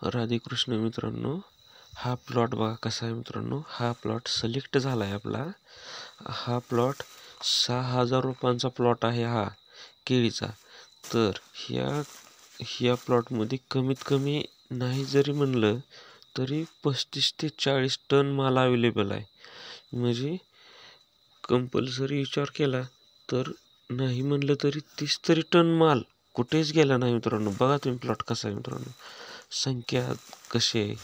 राधेकृष्ण मित्रांनो, हा प्लॉट बघा कसा आहे मित्रांनो. हा प्लॉट सिलेक्ट झाला आहे आपला. हा प्लॉट 6,000 रुपयांचा प्लॉट आहे हा केळीचा. तर ह्या प्लॉटमध्ये कमीत कमी नाही जरी म्हणलं तरी 35 ते 40 टन माल अवेलेबल आहे. म्हणजे कंपल्सरी विचार केला तर नाही म्हणलं तरी 30 तरी टन माल कुठेच गेला नाही मित्रांनो. बघा तुम्ही प्लॉट कसा आहे मित्रांनो, संख्या कशी आहे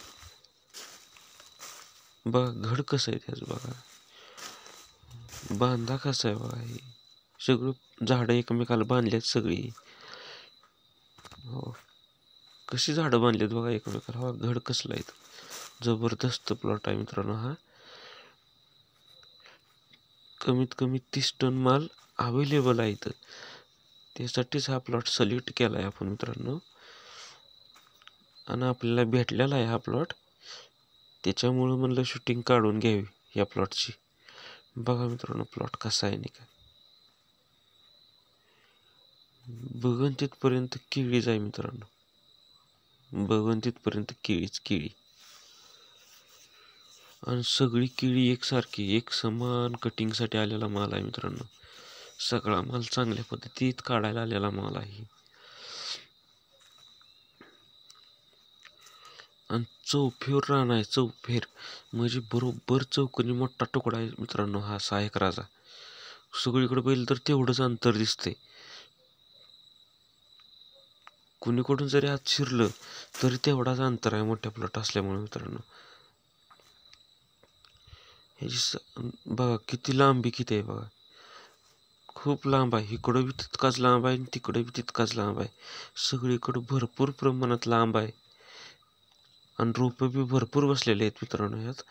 बघा, घड कसं आहे त्याचं बघा, बांधा कसा आहे बघा. हे सगळं झाडं एकमेकाला बांधलेत सगळी. हो, कशी झाडं बांधलेत बघा एकमेकाला. हा घड कसला आहे, जबरदस्त प्लॉट आहे मित्रांनो हा. कमीत कमी 30 टन माल अवेलेबल आहे इथं. त्यासाठीच हा प्लॉट सिलेक्ट केला आहे आपण मित्रांनो. आणि आपल्याला भेटलेला आहे हा प्लॉट, त्याच्यामुळं म्हणलं शूटिंग काढून घ्यावी या प्लॉटची. बघा मित्रांनो प्लॉट कसा आहे नाही का. बघन तिथपर्यंत केळीच आहे मित्रांनो, बघन तिथपर्यंत केळीच केळी. आणि सगळी केळी एकसारखी एक समान कटिंगसाठी आलेला माल आहे मित्रांनो. सगळा माल चांगल्या पद्धतीत काढायला आलेला माल आहे. आणि चौफेर रान आहे, चौफेर म्हणजे बरोबर चौकोनी मोठा तुकडा आहे मित्रांनो हा 6 एकराचा. सगळीकडे बैल तर तेवढंच अंतर दिसते. कुणीकडून जरी आत शिरलं तरी तेवढाच अंतर आहे मोठ्या प्लॉट असल्यामुळे मित्रांनो. ह्याची बघा किती लांबी किती आहे बघा, खूप लांब आहे. इकडं बी तितकाच लांब आहे आणि तिकडं बी तितकाच लांब आहे. सगळीकडं भरपूर प्रमाणात लांब आहे. आणि रोपं बी भरपूर बसलेले आहेत मित्रांनो ह्यात.